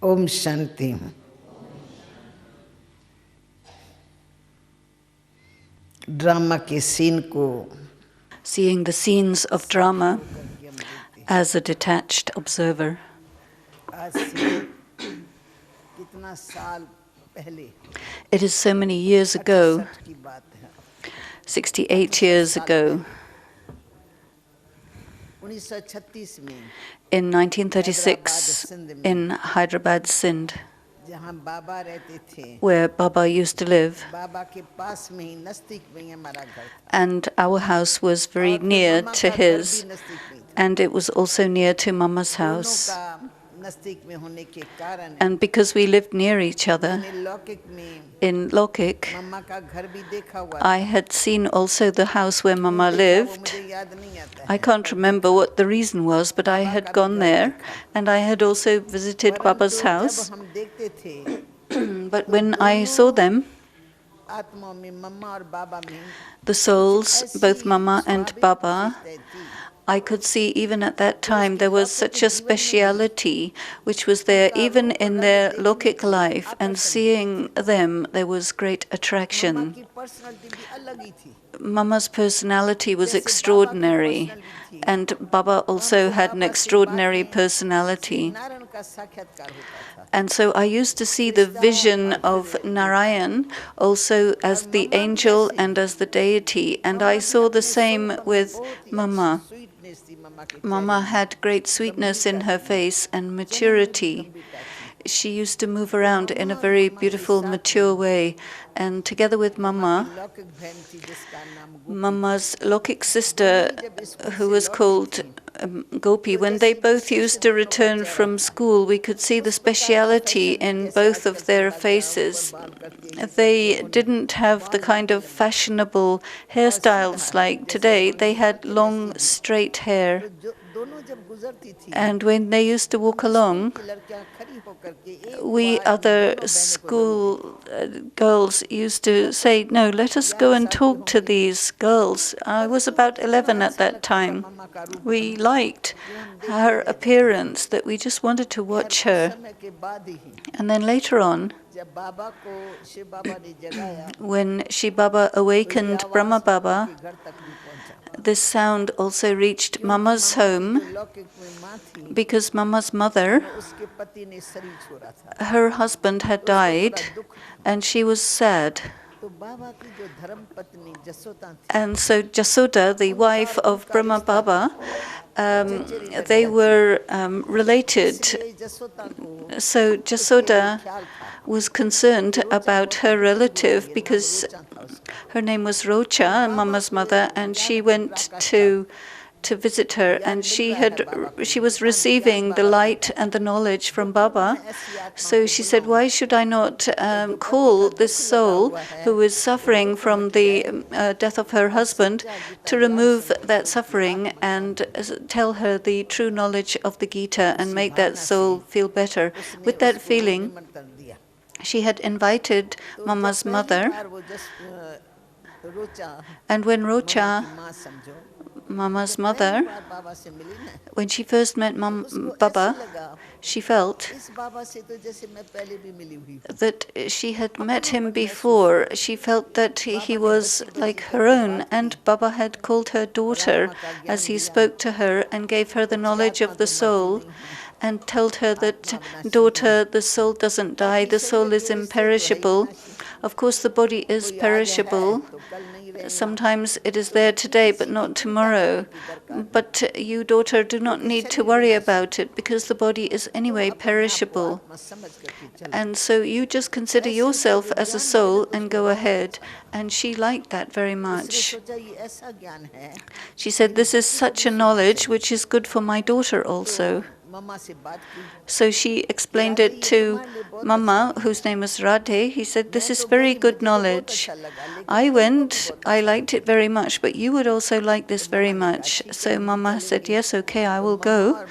Om Shanti. Drama के scene को seeing the scenes of drama as a detached observer. आज से कितना साल पहले It is so many years ago, 68 की बात है, 68 years ago, 1936 में in 1936 in Hyderabad, Sindh, जहाँ बाबा रहते थे, where Baba used to live, बाबा के पास में ही नजदीक में ही हमारा घर था, and our house was very और near मम्मा to का घर भी his, नजदीक में था। and it was also near to Mama's दोनों house. का नजदीक में होने के कारण And because we lived near each other मैंने लौकिक में in Lokik, मम्मा का घर भी देखा हुआ I था। had seen also the house where Mama देखा वो lived. मुझे याद नहीं आता I है, can't remember what the reason was, but I had gone there, and I had also visited Baba's परंतु जब house. हम देखते थे But when I saw them, आत्मा में मम्मा और बाबा में the souls, both Mama and स्वाभाविक Baba, विशेषताएं थी, I could see even at that time there was such a speciality which was there even in their Lokik life, and seeing them there was great मम्मा attraction. की personality भी अलग ही थी, Mama's personality was जैसे बाबा की extraordinary, personality थी। and Baba also had an extraordinary personality. Narayan का साक्षात्कार होता था, And so I used to see the vision of Narayan also as the angel and as the deity, and I saw the same with Mama. Sweetness थी मम्मा के Mama had great sweetness in her face and maturity. She used to move around in a very beautiful, mature way. And together with Mama, लौकिक बहन थी जिसका नाम Mama's Lokik sister, who was called Gopi, when they both used to return from school, we could see the speciality in both of their faces. They didn't have the kind of fashionable hairstyles like today. They had long, straight hair. दोनों जब गुजरती थी, And when they used to walk along, लड़कियां खड़ी होकर के एक we bar other दोनों बहनों को school girls used to say, no, let us go and talk to these girls. I was about 11 at that time. मम्मा का रूप We liked her appearance, that we just wanted to watch her. समय के बाद ही And then later on, जब बाबा को शिव बाबा ने जगाया, when Shiv Baba awakened Brahma Baba, घर तक भी पहुंचा, this sound also reached Mama's home, लौकिक में माँ थी, because Mama's mother, उसके पति ने शरीर छोड़ा था, her husband had died, and she was sad. तो बाबा की जो धर्म पत्नी जसोदा थी, And so Jasoda, the wife of Brahma Baba, they were related. ये जसोदा को So Jasoda ख्याल था, was concerned about her relative because her name was Rocha, Mama's mother, and she went to visit her, and she was receiving the light and the knowledge from Baba. So she said, why should I not call this soul who is suffering from the death of her husband to remove that suffering and tell her the true knowledge of the Gita and make that soul feel better. With that feeling, निमंत्रण दिया, she had invited Mama's mother, और वो Rochak and when Rocha, माँ समझो, Mama's mother, बाबा से मिली ना, when she first met Baba, लगा she felt इस बाबा से तो जैसे मैं पहले भी मिली हुई हूँ, that she had met him before. She felt that he was like her own, and Baba had called her daughter as he spoke to her and gave her the knowledge of the soul and told her that, daughter, the soul doesn't die, the soul is imperishable. Of course, the body is perishable. तो कल नहीं रहे, Sometimes it is there today, but not tomorrow. But you, daughter, do not need to worry about it, because the body is anyway perishable. मैं समझ करके चल, And so you just consider yourself as a soul and go ahead. And she liked that very much. सोचा ये ऐसा ज्ञान है, She said, this is such a knowledge which is good for my daughter also. मम्मा से बात की, So she explained it to Mama, whose name was Radhe. He said, this is very good knowledge. I went, I liked it very much, but you would also like this very much. So Mama said, yes, okay, I will go.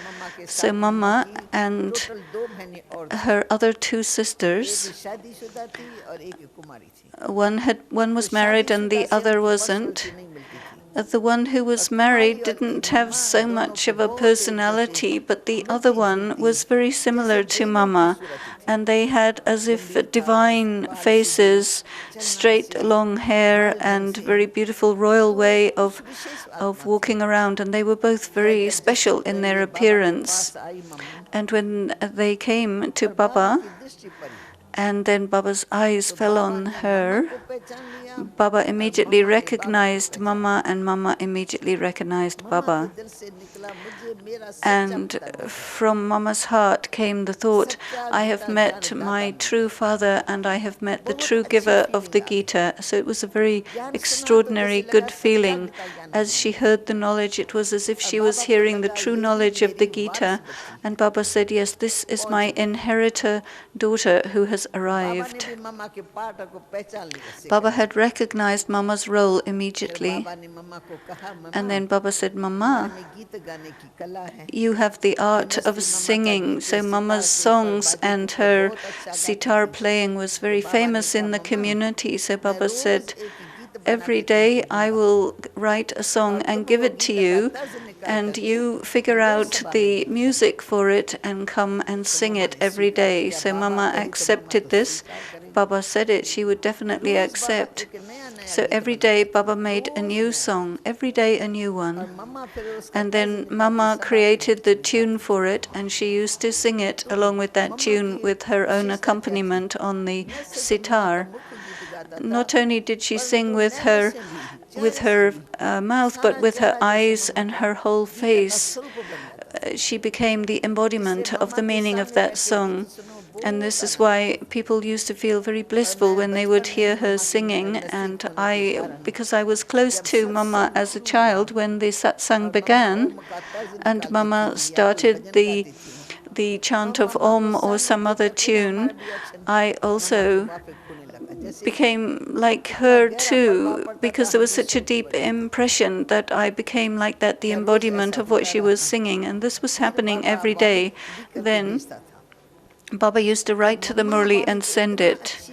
So Mama and total दो बहनें और her other two sisters, शादीशुदा थी और एक कुमारी थी, one was married and the other wasn't. नहीं मिलती थी, The one who was married didn't have so much of a personality, but the other one was very similar to Mama, and they had as if divine faces, straight long hair, and very beautiful royal way of walking around, and they were both very special in their appearance. And when they came to Baba, and then Baba's eyes fell on her, Baba immediately recognized Mama, and Mama immediately recognized Baba. And from Mama's heart came the thought, I have met my true father and I have met the true giver of the Gita. So it was a very extraordinary good feeling. As she heard the knowledge, it was as if she was hearing the true knowledge of the Gita. And Baba said, yes, this is my inheritor daughter who has arrived. Baba had recognized Mama's role immediately. And then Baba said, Mama, you have the art of singing. So Mama's songs and her sitar playing was very famous in the community. So Baba said, every day I will write a song and give it to you, and you figure out the music for it and come and sing it every day. So Mama accepted this. Baba said it, she would definitely accept. So every day Baba made a new song, every day a new one. And then Mama created the tune for it, and she used to sing it along with that tune with her own accompaniment on the sitar. Not only did she sing with her mouth, but with her eyes and her whole face. She became the embodiment of the meaning of that song. And this is why people used to feel very blissful when they would hear her singing. And because I was close to Mama as a child when the satsang began, and Mama started the chant of Om or some other tune, I also became like her too, because there was such a deep impression that I became like that, the embodiment of what she was singing. And this was happening every day. Then Baba used to write to the Murli and send it.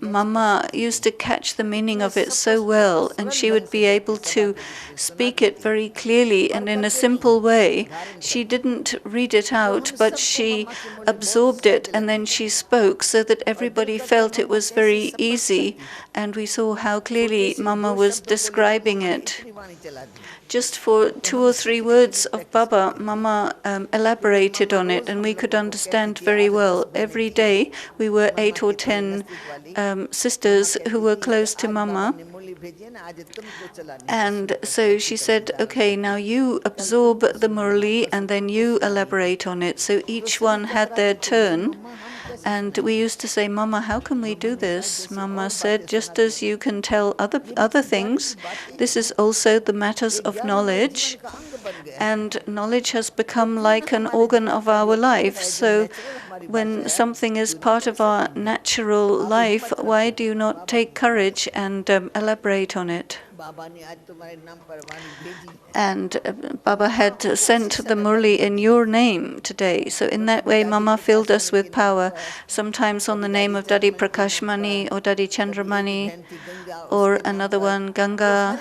Mama used to catch the meaning of it so well, and she would be able to speak it very clearly and in a simple way. She didn't read it out, but she absorbed it, and then she spoke so that everybody felt it was very easy, and we saw how clearly Mama was describing it. Just for 2 or 3 words of Baba, Mama elaborated on it, and we could understand very well. Every day we were 8 or 10 sisters who were close to Mama. And so she said, okay, now you absorb the Murli and then you elaborate on it. So each one had their turn. And we used to say, Mama, how can we do this? Mama said, just as you can tell other things, this is also the matters of knowledge. And knowledge has become like an organ of our life. So when something is part of our natural life, why do you not take courage and elaborate on it? And Baba had sent the Murli in your name today. So in that way, Mama filled us with power, sometimes on the name of Dadi Prakashmani or Dadi Chandramani, or another one, Ganga.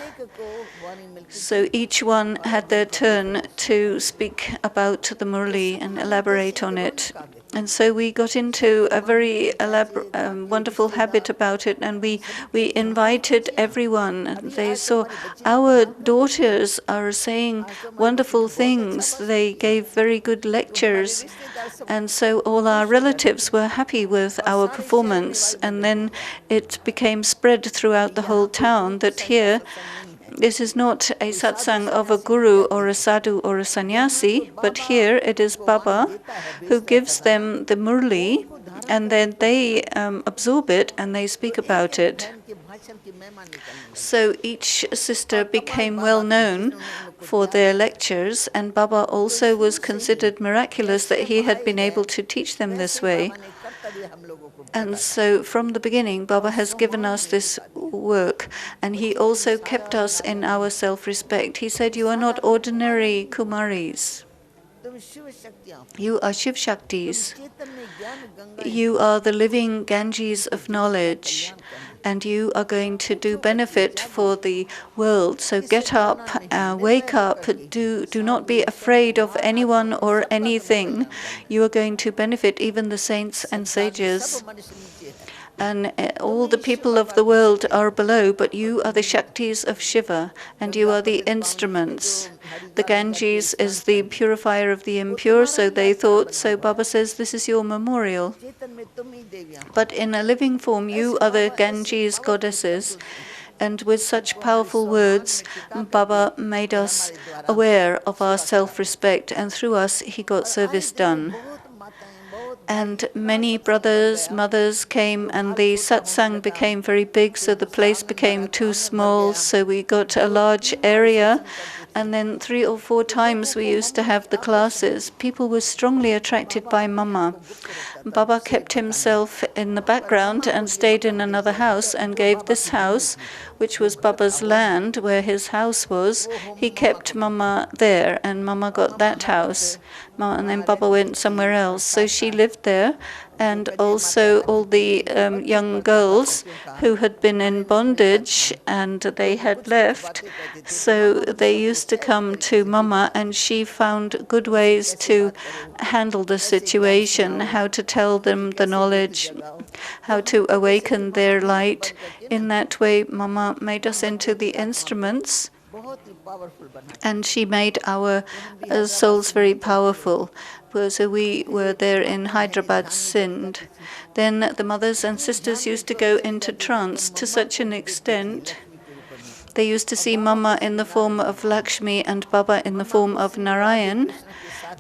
So each one had their turn to speak about the Murli and elaborate on it. And so we got into a very wonderful habit about it, and we invited everyone. They saw our daughters are saying wonderful things. They gave very good lectures, and so all our relatives were happy with our performance. And then it became spread throughout the whole town that here, this is not a satsang of a guru or a sadhu or a sannyasi, but here it is Baba who gives them the Murli, and then they absorb it and they speak about it. So each sister became well known for their lectures, and Baba also was considered miraculous that he had been able to teach them this way. And so from the beginning, Baba has given us this work, and he also kept us in our self-respect. He said, you are not ordinary Kumaris. You are Shiv Shaktis. You are the living Ganges of knowledge. and you are going to do benefit for the world. So get up, wake up, do not be afraid of anyone or anything. You are going to benefit even the saints and sages. And all the people of the world are below, but you are the Shaktis of Shiva, and you are the instruments. The Ganges is the purifier of the impure, so they thought. So Baba says, this is your memorial. But in a living form, you are the Ganges goddesses. And with such powerful words, Baba made us aware of our self-respect, and through us, he got service done. And many brothers, mothers came, and the satsang became very big, so the place became too small, so we got a large area. And then 3 or 4 times we used to have the classes. People were strongly attracted by Mama. Baba kept himself in the background and stayed in another house and gave this house, which was Baba's land, where his house was. He kept Mama there, and Mama got that house. And then Baba went somewhere else. So she lived there, and also all the young girls who had been in bondage and they had left. So they used to come to Mama, and she found good ways to handle the situation, how to tell them the knowledge, how to awaken their light. In that way, Mama made us into the instruments, and she made our souls very powerful. So we were there in Hyderabad, Sindh. Then the mothers and sisters used to go into trance to such an extent. They used to see Mama in the form of Lakshmi and Baba in the form of Narayan.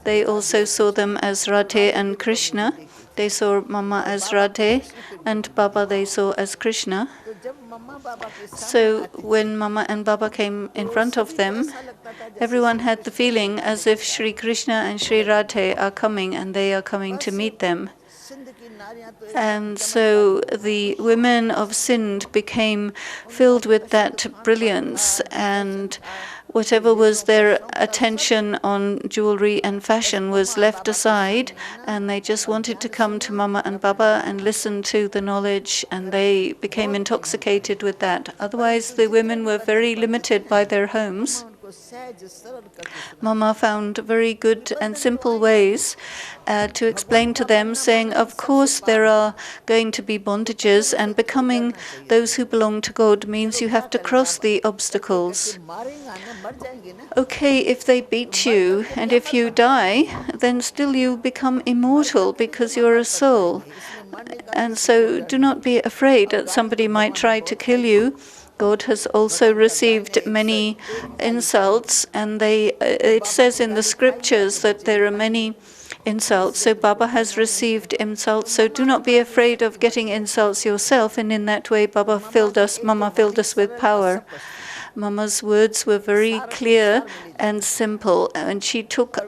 They also saw them as Radhe and Krishna. They saw Mama as Radhe, and Baba they saw as Krishna. So when Mama and Baba came in front of them, everyone had the feeling as if Sri Krishna and Sri Radhe are coming, and they are coming to meet them. And so the women of Sindh became filled with that brilliance, and whatever was their attention on jewelry and fashion was left aside, and they just wanted to come to Mama and Baba and listen to the knowledge, and they became intoxicated with that. Otherwise, the women were very limited by their homes. Mama found very good and simple ways to explain to them, saying, of course there are going to be bondages, and becoming those who belong to God means you have to cross the obstacles. Okay, if they beat you and if you die, then still you become immortal because you're a soul. And so do not be afraid that somebody might try to kill you. God has also received many insults, and it says in the scriptures that there are many insults. So Baba has received insults, so do not be afraid of getting insults yourself. And in that way, Mama filled us with power. Mama's words were very clear and simple, and she took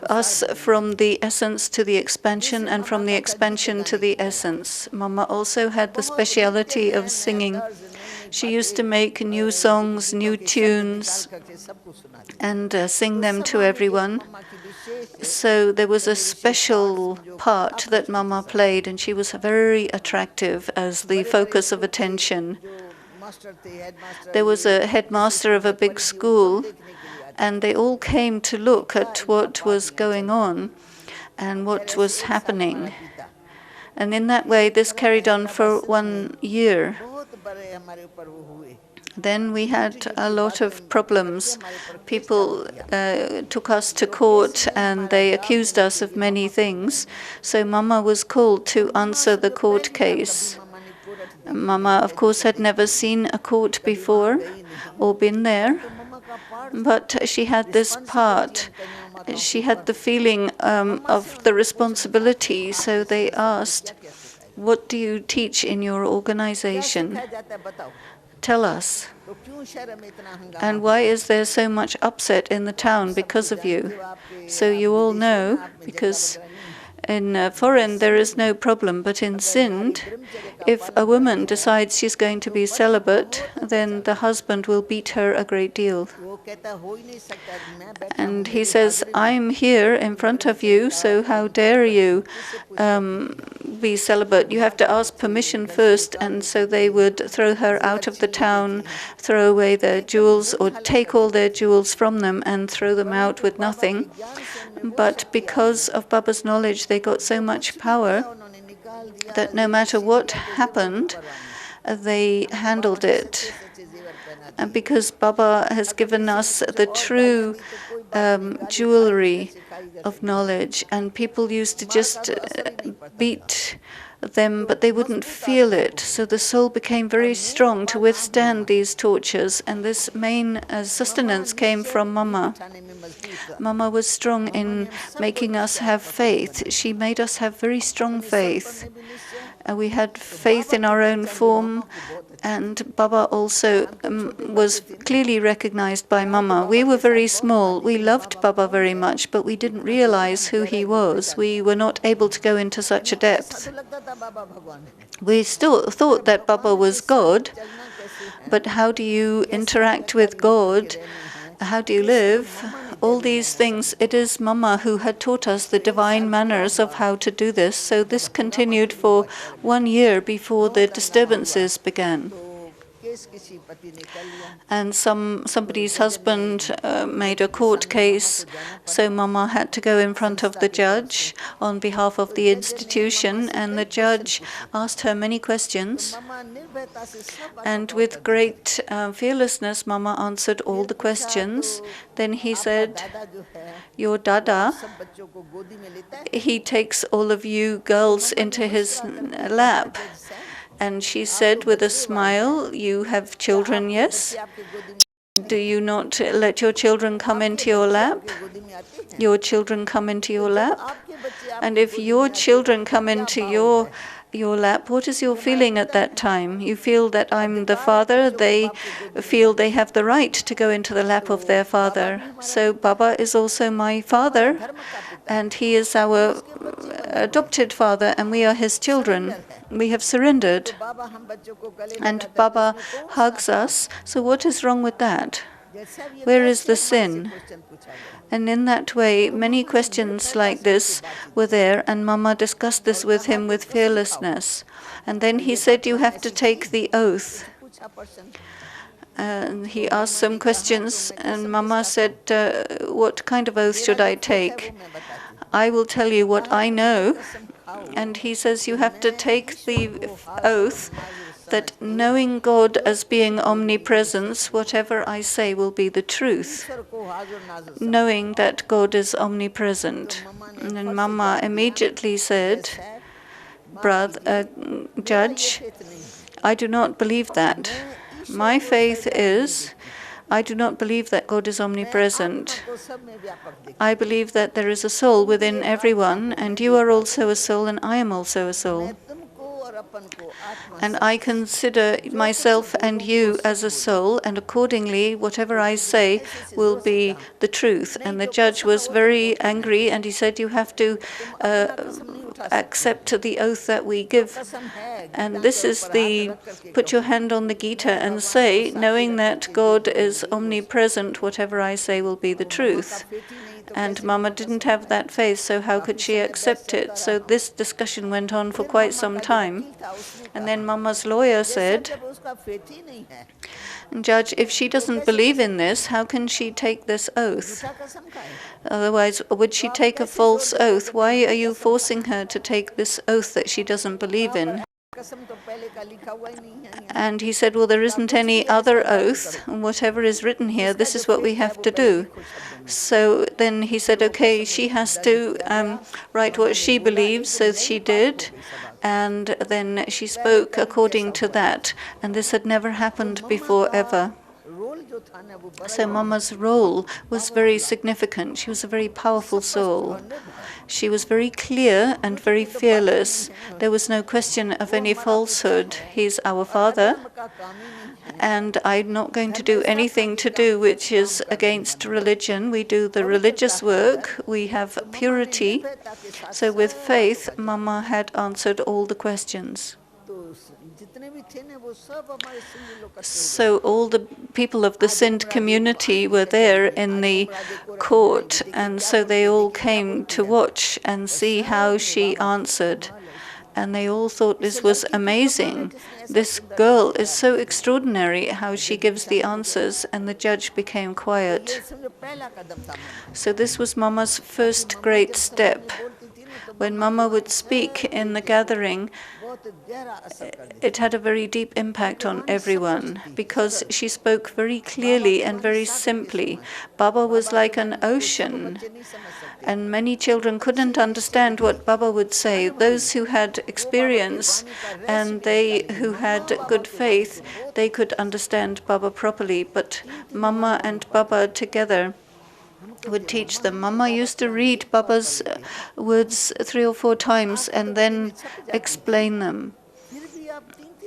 us from the essence to the expansion, and from the expansion to the essence. Mama also had the speciality of singing. She used to make new songs, new tunes, and sing them to everyone. So there was a special part that Mama played, and she was very attractive as the focus of attention. There was a headmaster of a big school, and they all came to look at what was going on and what was happening. And in that way, this carried on for 1 year. Then we had a lot of problems. People took us to court, and they accused us of many things. So Mama was called to answer the court case. Mama, of course, had never seen a court before or been there, but she had this part. She had the feeling of the responsibility, so they asked, what do you teach in your organization? Tell us. And why is there so much upset in the town because of you? So you all know, because in foreign there is no problem, but in Sindh, if a woman decides she's going to be celibate, then the husband will beat her a great deal. And he says, I'm here in front of you, so how dare you be celibate. You have to ask permission first, and so they would throw her out of the town, throw away their jewels, or take all their jewels from them and throw them out with nothing. But because of Baba's knowledge, they got so much power that no matter what happened, they handled it. And because Baba has given us the true jewelry of knowledge, and people used to just beat them, but they wouldn't feel it. So the soul became very strong to withstand these tortures, and this main sustenance came from Mama. Mama was strong in making us have faith. She made us have very strong faith. We had faith in our own form, and Baba also was clearly recognized by Mama. We were very small. We loved Baba very much, but we didn't realize who he was. We were not able to go into such a depth. We still thought that Baba was God, but how do you interact with God? How do you live? All these things, it is Mama who had taught us the divine manners of how to do this. So this continued for 1 year before the disturbances began. And somebody's husband made a court case, so Mama had to go in front of the judge on behalf of the institution, and the judge asked her many questions. And with great fearlessness, Mama answered all the questions. Then he said, "Your Dada, he takes all of you girls into his lap." And she said with a smile, "You have children, yes? Do you not let your children come into your lap? Your children come into your lap? And if your children come into your lap, what is your feeling at that time? You feel that I'm the father. They feel they have the right to go into the lap of their father. So Baba is also my father, and he is our adopted father, and we are his children. We have surrendered." And Baba hugs us. So what is wrong with that? Where is the sin? And in that way, many questions like this were there, and Mama discussed this with him with fearlessness. And then he said, "You have to take the oath." And he asked some questions, and Mama said, "What kind of oath should I take?" "I will tell you what I know." And he says, "You have to take the oath that knowing God as being omnipresence, whatever I say will be the truth, knowing that God is omnipresent." And then Mama immediately said, "Brother, Judge, I do not believe that. My faith is, I do not believe that God is omnipresent. I believe that there is a soul within everyone, and you are also a soul, and I am also a soul. And I consider myself and you as a soul, and accordingly, whatever I say will be the truth." And the judge was very angry, and he said, "You have to accept the oath that we give. And this is the, put your hand on the Gita and say, knowing that God is omnipresent, whatever I say will be the truth." And Mama didn't have that faith, so how could she accept it? So this discussion went on for quite some time. And then Mama's lawyer said, "Judge, if she doesn't believe in this, how can she take this oath? Otherwise, would she take a false oath? Why are you forcing her to take this oath that she doesn't believe in?" And he said, "Well, there isn't any other oath. Whatever is written here, this is what we have to do." So then he said, "Okay, she has to write what she believes," so she did. And then she spoke according to that. And this had never happened before, ever. So Mama's role was very significant. She was a very powerful soul. She was very clear and very fearless. There was no question of any falsehood. He's our father, and I'm not going to do anything to do which is against religion. We do the religious work. We have purity. So with faith, Mama had answered all the questions. So all the people of the Sindh community were there in the court, and so they all came to watch and see how she answered. and they all thought this was amazing. This girl is so extraordinary how she gives the answers, and the judge became quiet. So this was Mama's first great step. When Mama would speak in the gathering, it had a very deep impact on everyone because she spoke very clearly and very simply. Baba was like an ocean, and many children couldn't understand what Baba would say. Those who had experience and they who had good faith, they could understand Baba properly, but Mama and Baba together would teach them. Mama used to read Baba's words 3 or 4 times and then explain them.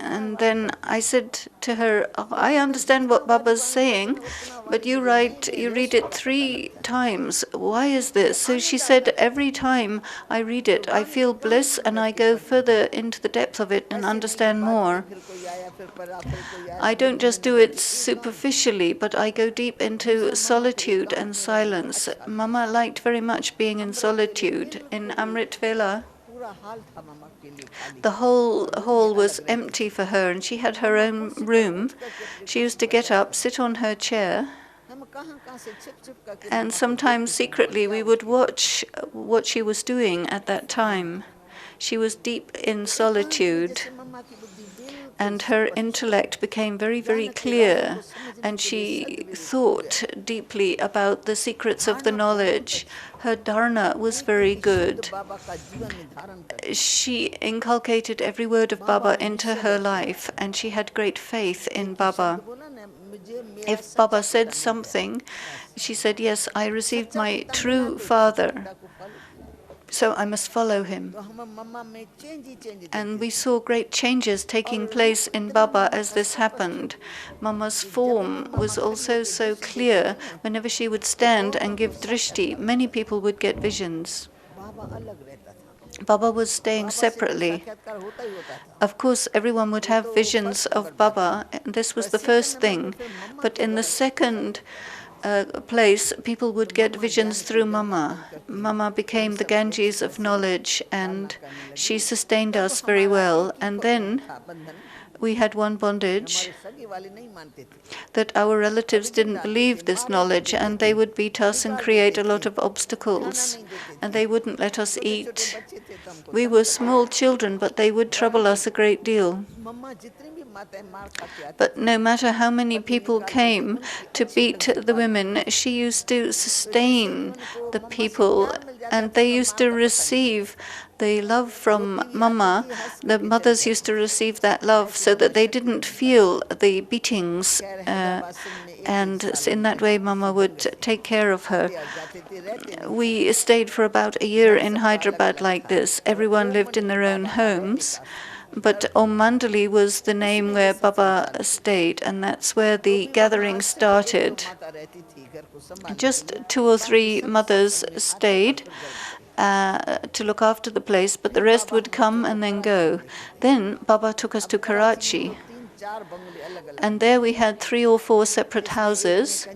And then I said to her, I understand what Baba's saying, but you read it 3 times. Why is this? So she said, every time I read it, I feel bliss and I go further into the depth of it and understand more. I don't just do it superficially, but I go deep into solitude and silence. Mama liked very much being in solitude. In Amrit Vela, the whole hall was empty for her, and she had her own room. She used to get up, sit on her chair, and sometimes secretly we would watch what she was doing at that time. She was deep in solitude, and her intellect became very, very clear, and she thought deeply about the secrets of the knowledge. Her dharana was very good. She inculcated every word of Baba into her life, and she had great faith in Baba. If Baba said something, she said, yes, I received my true father, so I must follow him. And we saw great changes taking place in Baba as this happened. Mama's form was also so clear. Whenever she would stand and give drishti, many people would get visions. Baba was staying separately. Of course, everyone would have visions of Baba. This was the first thing. But in the second place, people would get visions through Mama. Mama became the Ganges of knowledge, and she sustained us very well. And then we had one bondage that our relatives didn't believe this knowledge, and they would beat us and create a lot of obstacles, and they wouldn't let us eat. We were small children, but they would trouble us a great deal. But no matter how many people came to beat the women, she used to sustain the people, and they used to receive the love from Mama. The mothers used to receive that love so that they didn't feel the beatings, and in that way Mama would take care of her. We stayed for about a year in Hyderabad like this. Everyone lived in their own homes, but Om Mandali was the name where Baba stayed, and that's where the gathering started. Just 2 or 3 mothers stayed to look after the place, but the rest would come and then go. Then Baba took us to Karachi, and there we had 3 or 4 separate houses.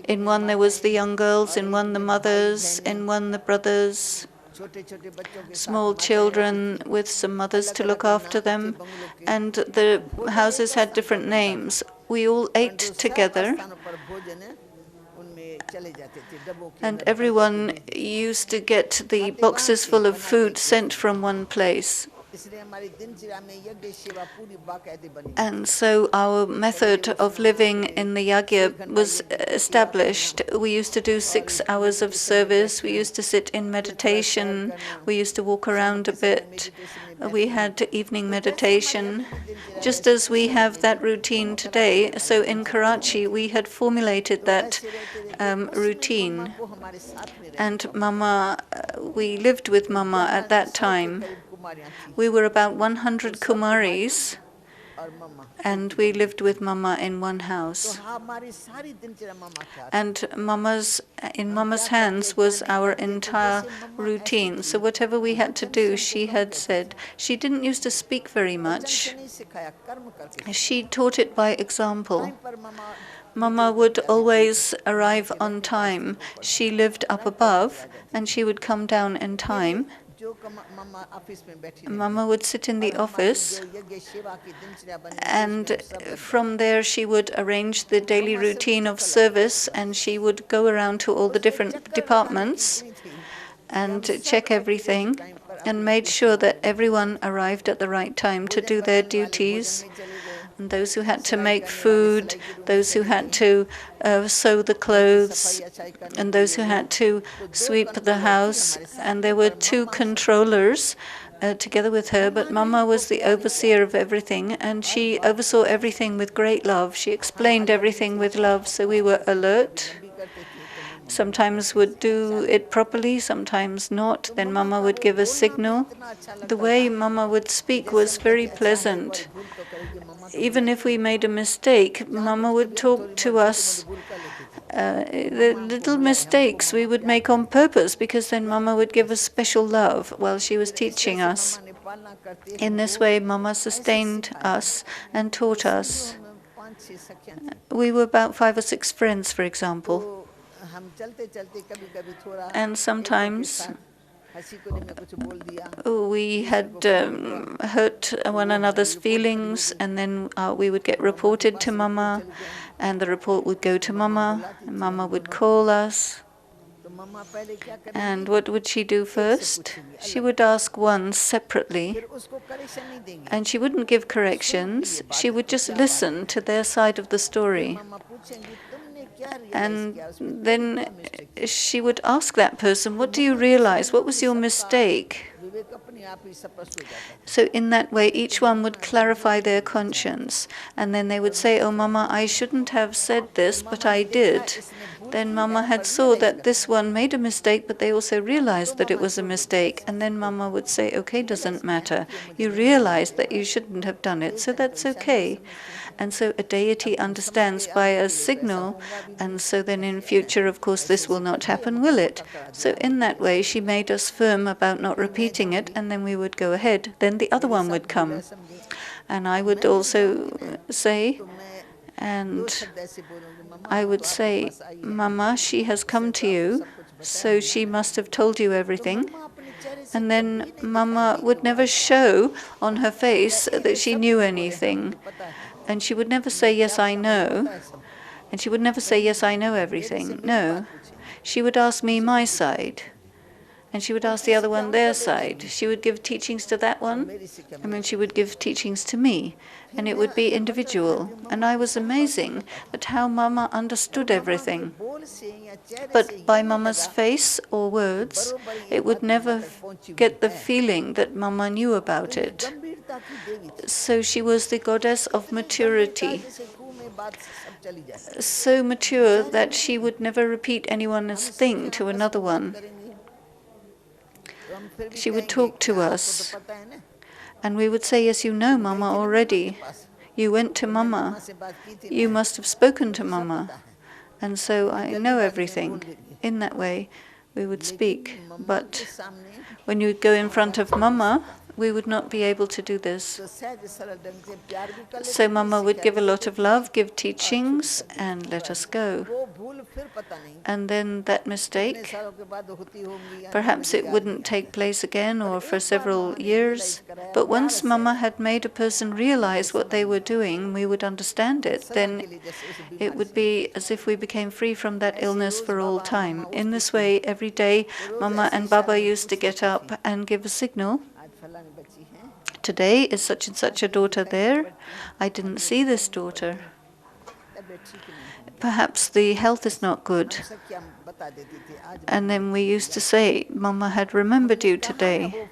In one there was the young girls, in one the mothers, in one the brothers, small children with some mothers to look after them, and the houses had different names. We all ate together, and everyone used to get the boxes full of food sent from one place. And so our method of living in the yagya was established. We used to do 6 hours of service. We used to sit in meditation. We used to walk around a bit. We had evening meditation, just as we have that routine today. So in Karachi, we had formulated that routine. And Mama, we lived with Mama at that time. We were about 100 Kumaris, and we lived with Mama in one house. And in Mama's hands was our entire routine. So whatever we had to do, she had said. She didn't used to speak very much. She taught it by example. Mama would always arrive on time. She lived up above, and she would come down in time. Mama would sit in the office, and from there she would arrange the daily routine of service, and she would go around to all the different departments and check everything and made sure that everyone arrived at the right time to do their duties. And those who had to make food, those who had to sew the clothes, and those who had to sweep the house. And there were 2 controllers together with her, but Mama was the overseer of everything, and she oversaw everything with great love. She explained everything with love, so we were alert. Sometimes would do it properly, sometimes not. Then Mama would give a signal. The way Mama would speak was very pleasant. Even if we made a mistake, Mama would talk to us. The little mistakes we would make on purpose, because then Mama would give us special love while she was teaching us. In this way, Mama sustained us and taught us. We were about 5 or 6 friends, for example. And sometimes we had hurt one another's feelings, and then we would get reported to Mama, and the report would go to Mama, and Mama would call us. And what would she do first? She would ask one separately, and she wouldn't give corrections. She would just listen to their side of the story. And then she would ask that person, what do you realize? What was your mistake? So in that way, each one would clarify their conscience. And then they would say, oh, Mama, I shouldn't have said this, but I did. Then Mama had saw that this one made a mistake, but they also realized that it was a mistake. And then Mama would say, okay, doesn't matter. You realized that you shouldn't have done it, so that's okay. And so a deity understands by a signal, and so then in future, of course, this will not happen, will it? So in that way, she made us firm about not repeating it, and then we would go ahead. Then the other one would come. And I would also say, and I would say, Mama, she has come to you, so she must have told you everything. And then Mama would never show on her face that she knew anything. And she would never say, yes, I know. And she would never say, yes, I know everything. No. She would ask me my side. And she would ask the other one their side. She would give teachings to that one, and then she would give teachings to me. And it would be individual. And I was amazing at how Mama understood everything. But by Mama's face or words, it would never get the feeling that Mama knew about it. So she was the goddess of maturity. So mature that she would never repeat anyone's thing to another one. She would talk to us, and we would say, yes, you know Mama already. You went to Mama. You must have spoken to Mama. And so I know everything. In that way, we would speak. But when you would go in front of Mama, we would not be able to do this. So Mama would give a lot of love, give teachings, and let us go. And then that mistake, perhaps it wouldn't take place again or for several years. But once Mama had made a person realize what they were doing, we would understand it. Then it would be as if we became free from that illness for all time. In this way, every day, Mama and Baba used to get up and give a signal. Today is such and such a daughter there. I didn't see this daughter. Perhaps the health is not good. And then we used to say, Mama had remembered you today.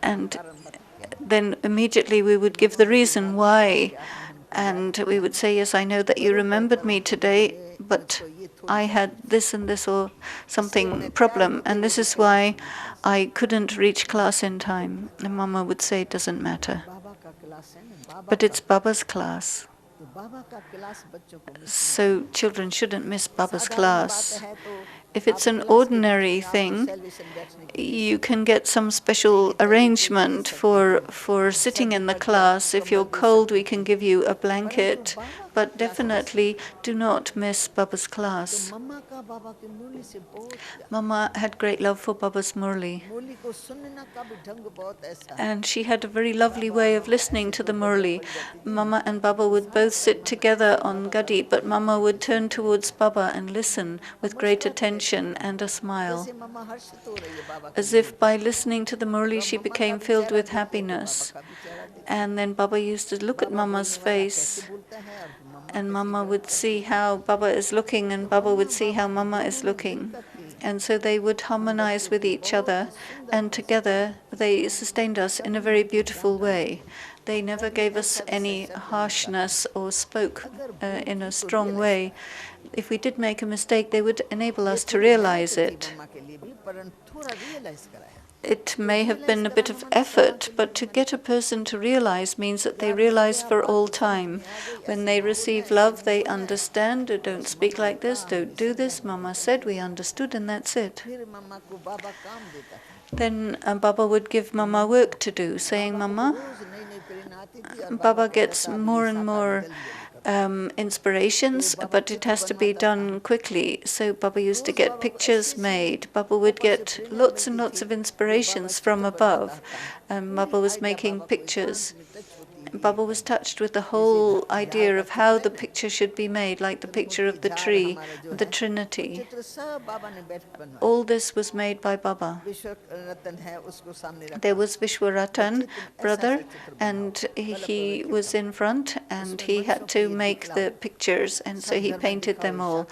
And then immediately we would give the reason why. And we would say, yes, I know that you remembered me today, but I had this and this or something problem, and this is why I couldn't reach class in time. And Mama would say, it doesn't matter. But it's Baba's class. So children shouldn't miss Baba's class. If it's an ordinary thing, you can get some special arrangement for sitting in the class. If you're cold, we can give you a blanket. but definitely do not miss Baba's तो class. मम्मा का बाबा की मुरली से बहुत प्यार, Mama had great love for Baba's Murli, मुरली को सुनने का भी ढंग बहुत ऐसा है। and she had a very lovely Baba way और of मम्मा listening ऐसे to दो the गड्ढे Murli. पड़ जाती थी। Mama and Baba would both sit together on Gadi, but Mama would turn towards Baba and listen with great attention and a smile, जैसे मम्मा हर्षित हो रही है बाबा की as Murali if by listening to the तो Murli she मम्मा का became भी filled चेहरा with देखते तो बाबा happiness. का भी चेहरा देखते। And then Baba used to look at बाबा बोलने Mama's वाला कैसे face, बोलता है और मम्मा and कैसे Mama ग्रहण would करती see है। how Baba is looking, and तो Baba mamma would see how Baba Mama is दोनों looking. मिलकर के And so they would हम harmonize बच्चों with की each बहुत other, ही सुंदर and तरह से together पालते they sustained us in a कभी very हमको beautiful डांटा way. नहीं, They never कभी gave us ऐसा any शब्द नहीं कहा। harshness or spoke अगर भूल in की a तो strong रियलाइज way. कराया। If we did make a mistake, they would enable ये us to थोड़ी realize मेहनत थी it. मम्मा के लिए भी, परंतु थोड़ा रियलाइज कराया। It तो may have realise been a bit कराना of माने क्षमा effort, के लिए but भी to मैंने get a person to realize means that they प्यार मिल realize गया, for बात all तो समझ time. में आ गई, When ऐसे they नहीं बोलना है, receive ऐसे love, नहीं they बोलना है। understand. Don't बस speak मम्मा ने like this, कहा, हमने don't do समझा, this. हमने Mama कर said, we दिया। understood, and that's it. फिर मम्मा को बाबा काम देता था। Then Baba would give Mama work to do, saying, बाबा को तो Mama, रोज नई नई प्रेरणा आती थी और बाबा Baba कहता gets था अभी more ये and साकार में more जल्दी जल्दी करो। तो inspirations, बाबा but it चित्र has to be बनवाता था। done quickly. So Baba used to rose get बाबा को ऐसी pictures ऐसी made. Baba would ऊपर से get प्रेरणा lots and मिलती lots थी of जो बाबा inspirations from चित्र बनवाता above. था। And पूरी Baba was आइडिया making बाबा को pictures. एकांत में टच होती है Baba was एकदम। touched with the जैसे whole झाड़ idea का of how चित्र है the ना, picture should be made, like the picture Trimurti of the झाड़ tree, हमारा जो the है वो Trinity. चित्र सब बाबा ने बैठ के बनवाए। All this was made by Baba. विश्व रतन है उसको सामने There रखा, was बच्चे Vishwaratan, तुम ऐसा ऐसा brother, चित्र बनाओ, and कलर पर he बैठ के was बनाओ, in front, and उसमें he मनुष्यों had की to ये make दिखलाओ, the pictures, and so सब he धर्म painted दिखाओ, them all.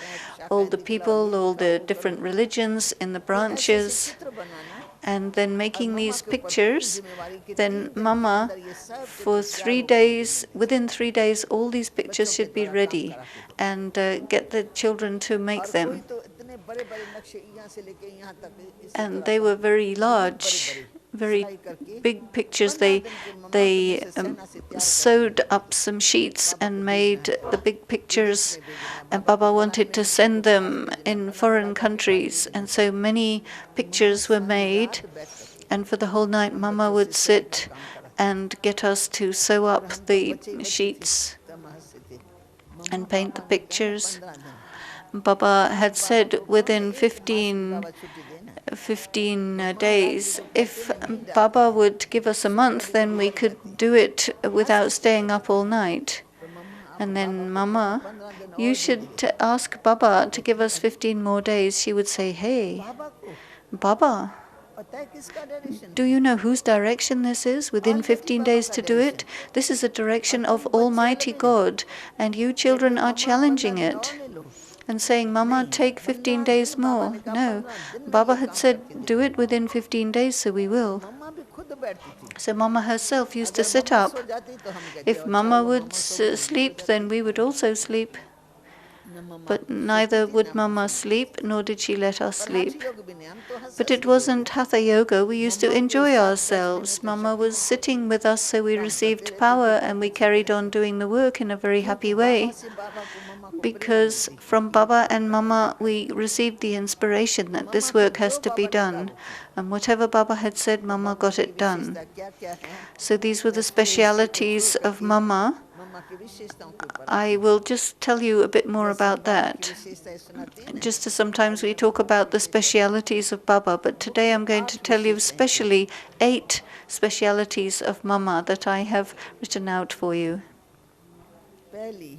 All शाखाएं the दिखलाओ, people, ये all दिखाओ the वो करो। different religions in the तो ऐसे ऐसे branches, चित्र बनाना and then और making मम्मा these के ऊपर पूरी pictures. जिम्मेवारी कि Then 3 दिन के Mama, अंदर ये सब for चित्र तैयार 3 होकर मुझे days, मिलने within चाहिए, 3 days, all these pictures बच्चों के should be द्वारा काम ready, करा के। and get the children to make और कोई them. तो इतने बड़े बड़े नक्शे यहाँ से लेके यहाँ तक इसी And तरह they का were very बहुत बड़े large, बड़े very सिलाई करके big pictures. 15 दिन के मम्मा के में They से सेना से तैयार sewed करके up some sheets बाबा को and भेजना made है, the big विदेश pictures, में भेजना है, and बाबा को Baba फलाने wanted to महंत send को पास them भेजना है, in फलाने foreign राजा के पास countries. भेजना And है। so many तो मम्मा pictures were सारी made, रात बैठ करके and for the whole night हम Mama बच्चों से would सिलाई का sit काम कराती, and get us to sew और up हम तो the बच्चे ही बच्चे थे sheets तब हंसते थे। मम्मा and paint the बाबा ने कहा है pictures. 15 दिन, Baba आज had बाबा said को कहो कि within 1 मास की 15 बाबा छुट्टी देना है। 15 मम्मा रात्रि days. को कहते If मैं नींद आती Baba है, would give us a सुबह month, कभी then कभी we लग could जाती है, do it आज without कैसे staying कर up सकते all हैं। night. तो मम्मा आप And बाबा then, को कहो Mama, 15 दिन you और दे should they, ask Baba to give कहती us अरे 15 more days. She would say, Hey, बाबा को Baba, पता है किसका डायरेक्शन do है, you know whose direction this is? Within almighty 15 Baba days का to do डायरेक्शन it? है, This is a और direction of तुम बच्चे अलग Almighty ही नहीं God, and you कहते children are मम्मा 15 challenging दिन और it. ले लो, And saying, Mama, नहीं take 15 15 days दिन बाबा more. ने कहा No, 15 दिन में Baba ये had काम said, करके do दिखाओ। it within 15 days, so we तो will. मम्मा भी खुद बैठती थी, So Mama herself used to अगर sit मम्मा up. सो जाती तो हम कहते If अच्छा Mama हुआ would मम्मा सो गई, हम भी सो sleep, जाते, then we would also sleep. न मम्मा But सोती neither थी न would हम Mama सोने देती sleep, nor did she let us थी, पर हठ sleep. योग भी नहीं, हम तो हंस But हंस it के बोलते wasn't थे, hatha yoga. We used to मम्मा के enjoy साथ बैठने में ourselves. तो Mama शक्ति was बहुत होती sitting थी, with us, so we काम करते received रहती थी power and बहुत we अच्छी carried तरह on से, doing the work in a very क्योंकि happy बाबा way. से बाबा को मम्मा को प्रेरणा Because मिलती from कि ये Baba काम and करना ही Mama, करना we received the inspiration है। that मम्मा this को work has जो to be बाबा ने कहा done. वो किया, And whatever Baba had said, तो Mama मम्मा got की it done. विशेषता क्या क्या है, So these were मैं the थोड़े इसी को छोड़ specialities of करके Mama. मम्मा की विशेषताओं के ऊपर I आती हूँ। will just tell you a bit more जैसे हम about बाबा की that. विशेषताएं सुनाते हैं ना, Just as sometimes आज we मैं talk थोड़ी सी about the विशेषता बताऊँ, specialities of Baba, but today I'm going to 8 tell you विशेषताएं थी। specially 8 specialities of Mama that I have written out for you. पहली,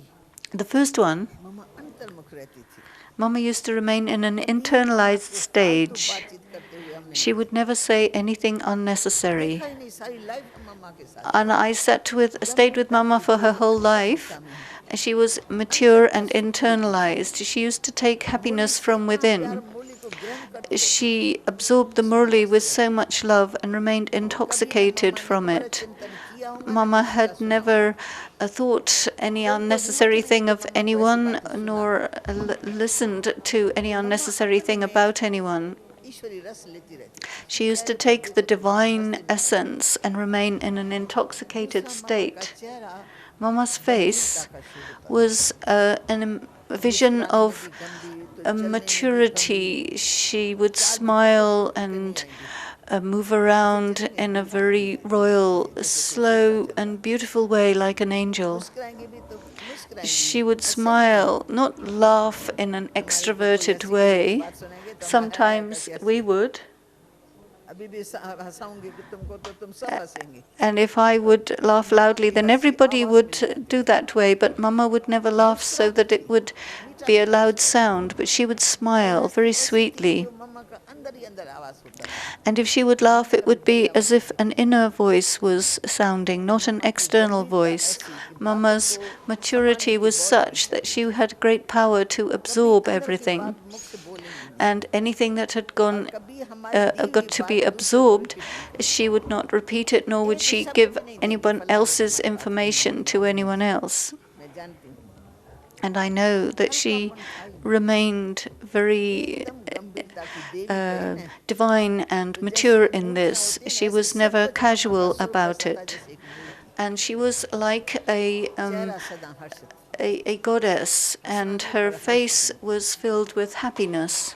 The first one, मम्मा अंतर्मुख रहती थी, Mama used to remain in an कभी मम्मा internalized को फालतू stage. बातचीत करते हुए हमने She नहीं would देखा, never say anything unnecessary. देखा ही नहीं, सारी लाइफ मम्मा के साथ And I stayed with Mama for her whole life. She was mature and internalized. She used to take happiness from within. She absorbed the Murli with so much love and remained intoxicated from it. Mama had never thought any unnecessary thing of anyone, nor listened to any unnecessary thing about anyone. She used to take the divine essence and remain in an intoxicated state. Mama's face was a vision of maturity. She would smile and move around in a very royal, slow and beautiful way like an angel. she would smile, not laugh in an extroverted way. Sometimes we would. And if I would laugh loudly, then everybody would do that way. But Mama would never laugh so that it would be a loud sound. But she would smile very sweetly. And if she would laugh, it would be as if an inner voice was sounding, not an external voice. Mama's maturity was such that she had great power to absorb everything. And anything that had got to be absorbed, she would not repeat it, nor would she give anyone else's information to anyone else. And I know that she remained very divine and mature in this. She was never casual about it. And she was like a goddess, and her face was filled with happiness.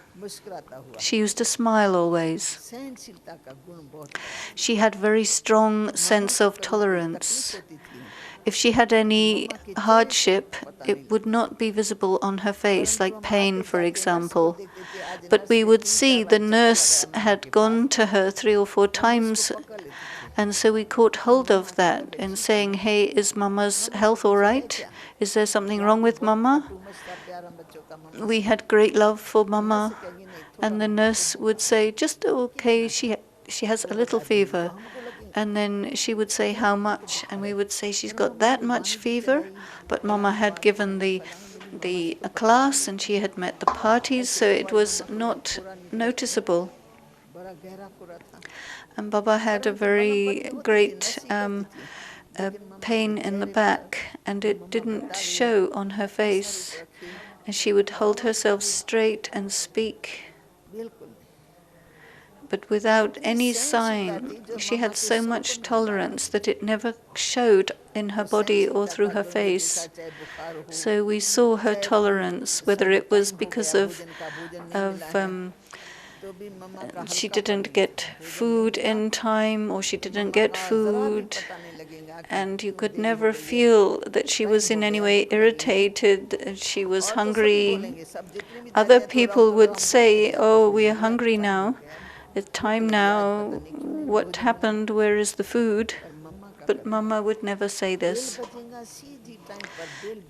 She used to smile always. She had very strong sense of tolerance. If she had any hardship, it would not be visible on her face, like pain, for example. But we would see the nurse had gone to her 3 or 4 times, and so we caught hold of that and saying, "Hey, is Mama's health all right? Is there something wrong with Mama?" We had great love for Mama, and the nurse would say, "Just okay, she has a little fever." And then she would say, "How much?" And we would say, "She's got that much fever." But Mama had given the class, and she had met the parties, so it was not noticeable. And Baba had a very great pain in the back, and it didn't show on her face. And she would hold herself straight and speak, but without any sign. She had so much tolerance that it never showed in her body or through her face. So we saw her tolerance, whether it was because of she didn't get food in time, or she didn't get food, and you could never feel that she was in any way irritated. She was hungry. Other people would say, "Oh, we are hungry now. It's time now. What happened? Where is the food?" But Mama would never say this.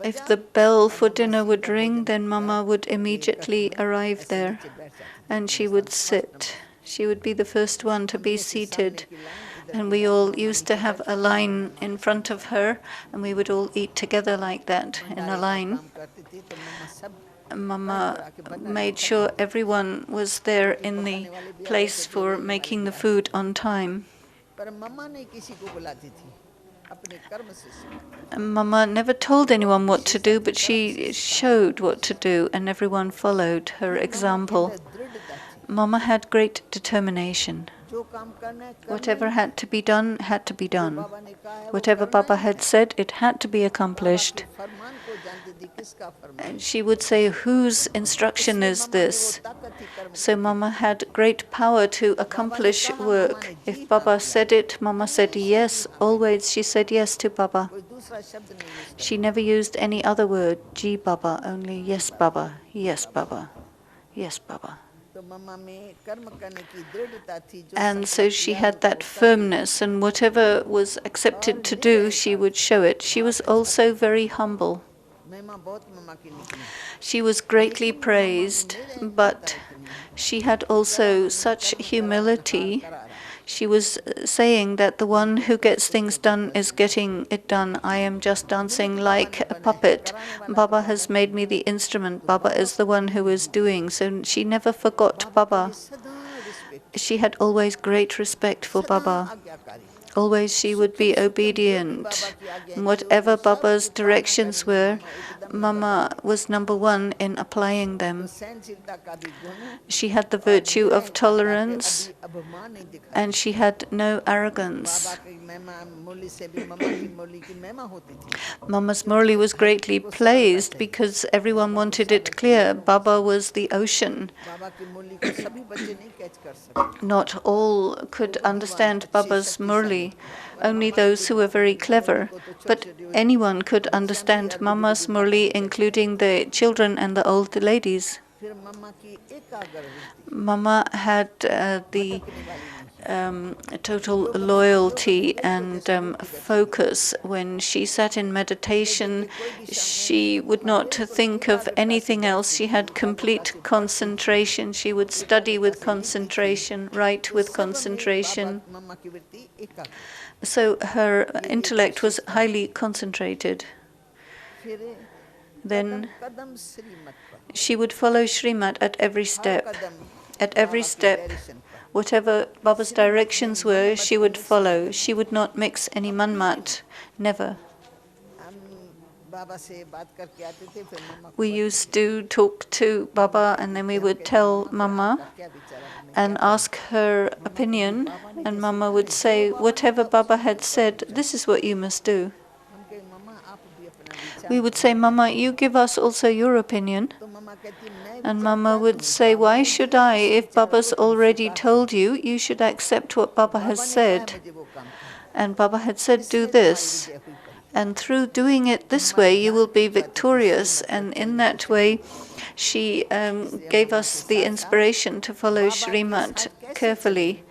If the bell for dinner would ring, then Mama would immediately arrive there, and she would sit. She would be the first one to be seated, and we all used to have a line in front of her, and we would all eat together like that in a line. Mama made sure everyone was there in the place for making the food on time. Mama never told anyone what to do, but she showed what to do, and everyone followed her example. Mama had great determination. Whatever had to be done, had to be done. Whatever Baba had said, it had to be accomplished. And she would say, "Whose instruction is this?" So Mama had great power to accomplish work. If Baba said it, Mama said yes. Always she said yes to Baba. She never used any other word, "Ji Baba," only "Yes Baba, yes Baba, yes Baba." And so she had that firmness, and whatever was accepted to do, she would show it. She was also very humble. She was greatly praised, but she had also such humility. She was saying that the one who gets things done is getting it done. I am just dancing like a puppet. Baba has made me the instrument. Baba is the one who is doing. So she never forgot Baba. She had always great respect for Baba. Always she would be obedient. Whatever Baba's directions were, Mama was number one in applying तो them. सहनशीलता का भी गुण है She had the और virtue मेरे of माता के tolerance, अभी अभिमान नहीं दिखाती and she had no Baba arrogance. की महिमा मुरली से भी मम्मा की मुरली की महिमा होती थी Mama's क्योंकि Murli वो was धरती greatly को सरलता praised चाहिए because everyone बाबा को wanted सागर it की clear. लहरों Baba was the ocean. बाबा की मुरली को सभी बच्चे नहीं कैच कर सकते Not all वो could बुद्धिमान understand अच्छे Baba's शक्तिशाली Murli, पर only मम्मा की those who were very Murali clever. को तो छोटे But छोटे anyone could बच्चियां भी understand और बुढ़ी Mama's बुढ़ी बाबा Murli, को कैच कर including the children and the old ladies. फिर मम्मा की एकाग्र वृत्ति Mama had the भटकने वाली नहीं total योग में loyalty योग को and जैसे मूर्ति बैठी focus. When she sat in meditation, कोई दिशा she में would not बिल्कुल think of एकाग्रता से anything else. बैठती She थी had एकाग्रता complete से पढ़ती थी concentration. She would study एकाग्रता with से लिखती थी concentration, write तो with सब में बाबा concentration. मम्मा की वृत्ति एकाग्र So her ये एक intellect was विशेषता highly concentrated. फिर कदम Then कदम श्रीमत पर she would follow Srimat at every her step. Kadam At every बाबा की step, डायरेक्शन पर whatever Baba's श्रीमत में directions मन were, मत she would कहीं follow. Shrimad She would not mix any manmat. Never. हम बाबा से बात करके आते थे फिर मम्मा को We बताते used to talk to Baba and then we would tell Mama and ask her opinion, and Mama would say, whatever Baba had said, this is what you must do. हम कहे मम्मा आप भी अपना We विचार would say, Mama, you give us also your opinion. तो मम्मा कहती मैं And विचार Mama क्या would करूं say, बाबा why ने should दिया I? उस If विचार Baba's को तुम already स्वीकार told करो you, you should accept what Baba has बाबा ने कहा said. मुझे वो काम करना And Baba had said, do इससे तुम्हारी this. विजय हुई कभी And through doing it this हमारा way, you will ध्यान be खिंचवाती थी victorious. श्रीमत पर And in चलने की that way, शक्ति she इसलिए gave मम्मा us के the साथ साथ inspiration to follow बाबा के Srimat साथ कैसे carefully,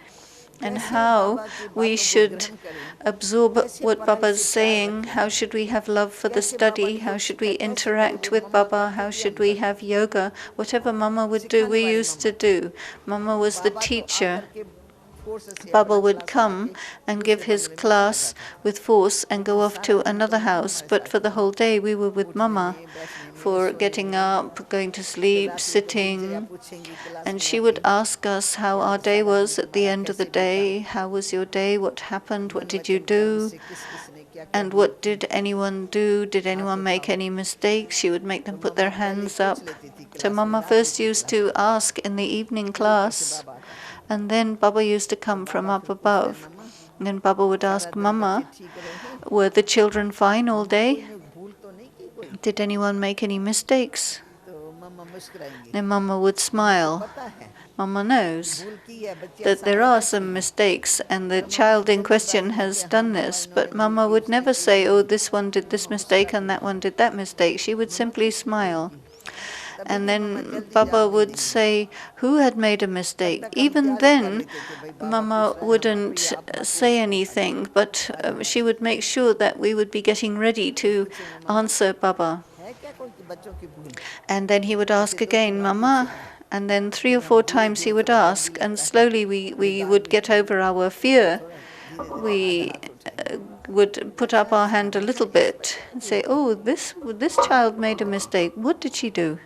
and कैसे how बाबा की we बातों को should ग्रहण करें absorb कैसे what पढ़ाई Baba's से प्यार saying, रखें how should we have love for the कैसे बाबा study, ने how जो should we सिखाया कैसे करें interact वो with मम्मा Baba, करती how थी should हम we करते have yoga. Whatever Mama would do, सिखाने we वाली used to mamma do. Mama was the बाबा तो teacher. आकर के फोर्स से Baba अपना would क्लास लगा come के and give दूसरे his बंगले में चला class जाता with force and go लेकिन off सारा to दिन तो another मम्मा house. हमारे But साथ for the थी whole day, we were with उठने Mama में बैठने में for सोने getting में up, going to फिर sleep, रात्रि को दिनचर्या sitting. पूछेंगी क्लास And में she would आके ask us how कि our आज day सारा दिन was at the तुम्हारा end of the कैसे बीता day. How was your day? What happened? What मन did you वचन कर्म do? से किस किसने क्या क्या And भूल what की did anyone do? Did हाथ anyone make उठाओ any mistakes? She would make तो them put मम्मा their पहले ही hands पूछ up. लेती थी So क्लास में Mama रात्रि first की used क्लास to में ask in the evening फिर ऊपर से class, बाबा आता था and then Baba used to तो come from बाबा up फिर पूछते हैं above. Mamma And then Baba would सारा ask दिन बच्चे Mama, ठीक रहे were the children fine all कोई day? ने भूल तो नहीं की कोई Did anyone make any mistakes? तो मम्मा मुस्कुराएंगी And Mama would मम्मा को smile. पता है Mama knows भूल की है बच्चियां that there सामने are बैठी some हैं mistakes, and the पर मम्मा child in जल्दबाजी question में has कि हाँ done बाबा this. इन्होंने But भूल Mama की would उसने never की say, oh, नहीं this one did this मम्मा मुस्कुरा mistake के and that बोलती one did that mistake. She would mamma simply किसने भूल smile. की तभी And भी मम्मा then जल्दी Baba जवाब नहीं would देंगी say, who had made a तब mistake? तक हम Even तैयारी कर then, लेते थे भाई बाबा Mama पूछ रहे हैं हम wouldn't प्रिय आप मत say पूछो anything, but आज मत she would make sure that we would be getting ready फिर to पूछेंगे मम्मा answer Baba. है क्या कोई बच्चों की भूल And then he would ऐसे ask 2-3 again, बार Mama. पूछेंगे And then 3 or फिर हम 4 धीरे times he धीरे would थोड़ा डर भी ask, and लगता है slowly we निदान would भी get होता है over our फिर fear. थोड़ा धीरे धीरे We आधा हाथ उठाएंगे would put up अच्छा our इस hand a बच्चे little ने इस bit बच्चे ने and भूल say, की oh, this child made a mistake. What did she do?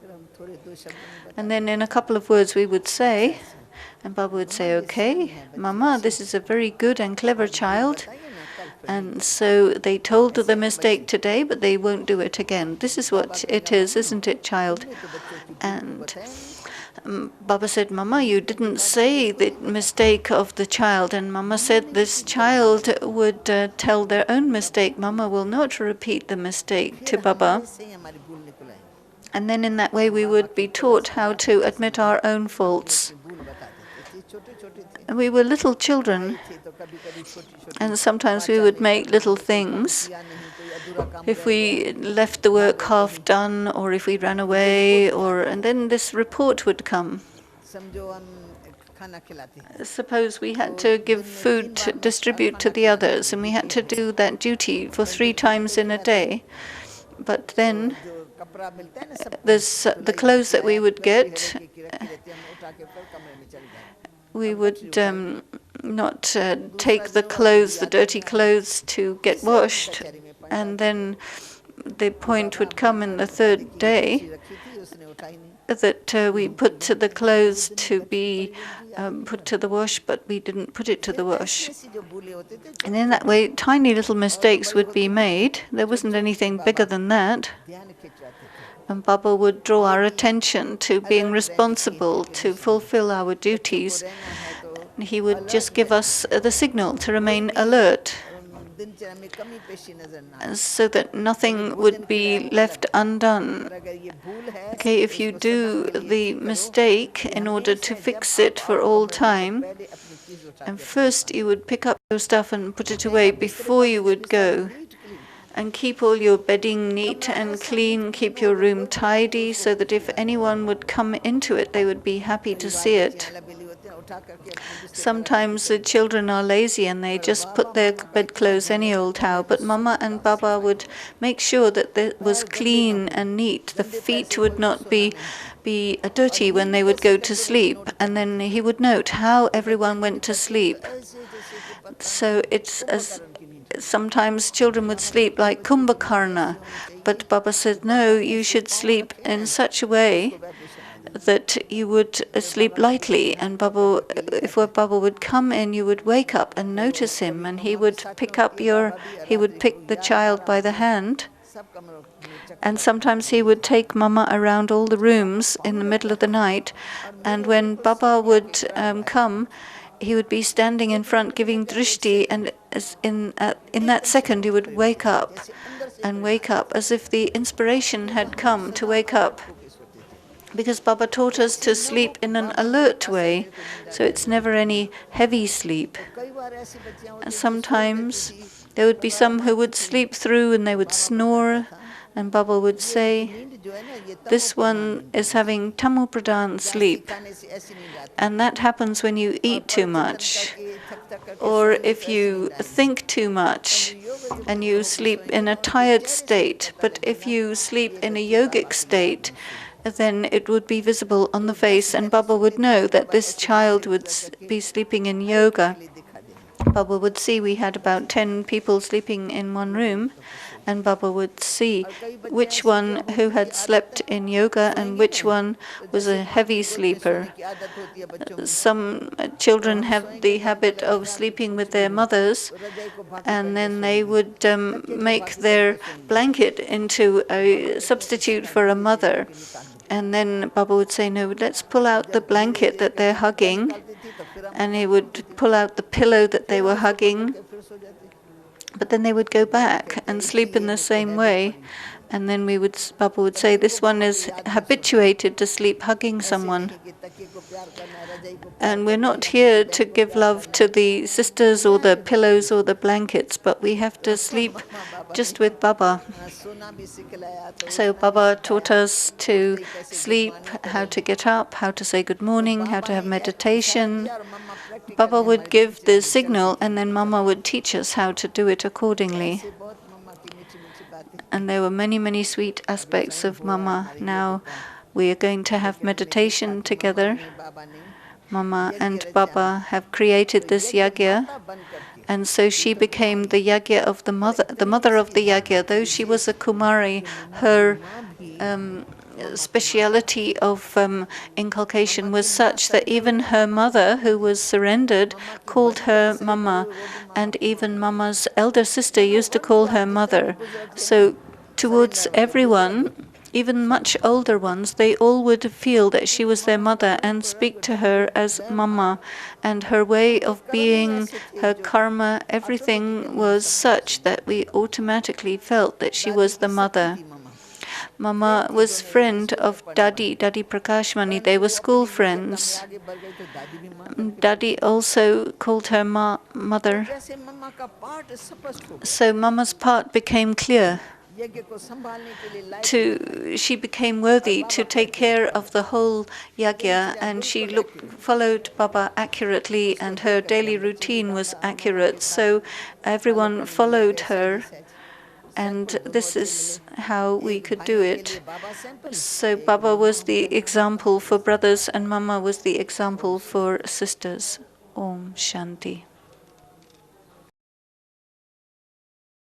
फिर हम थोड़े 2 शब्दों में And बताते then in a थे couple of words we would अच्छा say, ऐसा and Baba would mamma say, ये सयानी okay, है बच्ची Mama, अच्छी this है is a very good and clever आज भूल child. बताइए ना कल फिर नहीं And करेगी so they told ऐसे the है ना बच्ची mistake today, but they won't do it again. This is Baba what कहेगा it is, mamma isn't it, child? तुमने तो बच्चों की भूल को And बताया नहीं Baba said, Mama, you mummy कहती didn't बाबा ने say क्यों the नहीं बताया mistake of the child. And Mama mamma said ने this नहीं कभी बोला child would tell their own mistake. Mama will not repeat the mistake to फिर Baba. हमारे से ही हमारी भूल निकल आएगी And then in that way we Baba would की be क्लास taught में how जाते to थे admit समय our own अपनी faults. अपनी भूल बता देते थे छोटे छोटे थे And we were little भाई children, थे तो कभी कभी छोटी छोटी and sometimes we वाचा would लेकर make little कोई काम things. किया नहीं कोई अधूरा काम If रह गया we left the भाग work गए half कहीं done, or if we ran तो फिर रिपोर्ट away, में आ and जाता then this report would come. समझो हम खाना खिलाते हैं Suppose we had तो to give दिन में 3 food to bar must distribute to खाना the खिलाना others, है and we duty had to है do that duty for 3 दिन तो खाना times तो in a खिलाते हैं day. But तो then जो कपड़ा मिलता है ना सबको the धुलाई clothes that धुलाई we would गट्टी get, हड़क की रखी रहती है हम उठा के फिर कमरे में चले जाते we अब गठरी would उठाएंगे not दूसरा take the जो clothes, अभी the आते dirty हैं clothes, to get तीसरे दिन washed. कचहरी में पंचायत And then the कि point Baba would come in the शादी 3rd की day गठरी रखी थी उसने उठाई नहीं that we put to the clothes to be put to the wash, but we didn't put it to the wash. And in that way, tiny little mistakes would be made. There wasn't anything bigger than that. And Baba would draw our attention to being responsible to fulfill our duties. He would just give us the signal to remain alert, so that nothing would be left undone. Okay, if you do the mistake, in order to fix it for all time, and first you would pick up your stuff and put it away before you would go. And keep all your bedding neat and clean, keep your room tidy, so that if anyone would come into it, they would be happy to see it. Sometimes the children are lazy and they just put their bedclothes any old how, but Mama and Baba would make sure that it was clean and neat. The feet would not be dirty when they would go to sleep, and then he would note how everyone went to sleep. So it's as sometimes children would sleep like Kumbhakarna, but Baba said, no, you should sleep in such a way that you would sleep lightly. And Baba, if Baba would come in, you would wake up and notice him, and he would pick the child by the hand. And sometimes he would take Mama around all the rooms in the middle of the night. And when Baba would come, he would be standing in front giving drishti, and in that second he would wake up as if the inspiration had come to wake up. Because Baba taught us to sleep in an alert way, so it's never any heavy sleep. And sometimes there would be some who would sleep through and they would snore, and Baba would say, this one is having tamu pradhan sleep. And that happens when you eat too much, or if you think too much and you sleep in a tired state. But if you sleep in a yogic state, then it would be visible on the face, and Baba would know that this child would be sleeping in yoga. Baba would see we had about 10 people sleeping in one room, and Baba would see which one who had slept in yoga and which one was a heavy sleeper. Some children have the habit of sleeping with their mothers, and then they would make their blanket into a substitute for a mother. And then Baba would say, no, let's pull out the blanket that they're hugging. And he would pull out the pillow that they were hugging. But then they would go back and sleep in the same way. And then Baba would say, this one is habituated to sleep hugging someone. And we're not here to give love to the sisters or the pillows or the blankets, but we have to sleep just with Baba. So Baba taught us to sleep, how to get up, how to say good morning, how to have meditation. Baba would give the signal, and then Mama would teach us how to do it accordingly. And there were many, many sweet aspects of Mama. Now we are going to have meditation together. Mama and Baba have created this yagya, and so she became the yagya of the mother of the yagya. Though she was a Kumari, her speciality of inculcation was such that even her mother, who was surrendered, called her Mama, and even Mama's elder sister used to call her mother. So towards everyone, even much older ones, they all would feel that she was their mother and speak to her as Mama. And her way of being, her karma, everything was such that we automatically felt that she was the mother. Mama was friend of Dadi Prakashmani. They were school friends. Dadi also called her mother. So Mama's part became clear. She became worthy to take care of the whole yagya, and she followed Baba accurately, and her daily routine was accurate. So everyone followed her. And this is how we could do it. So Baba was the example for brothers, and Mama was the example for sisters. Om Shanti.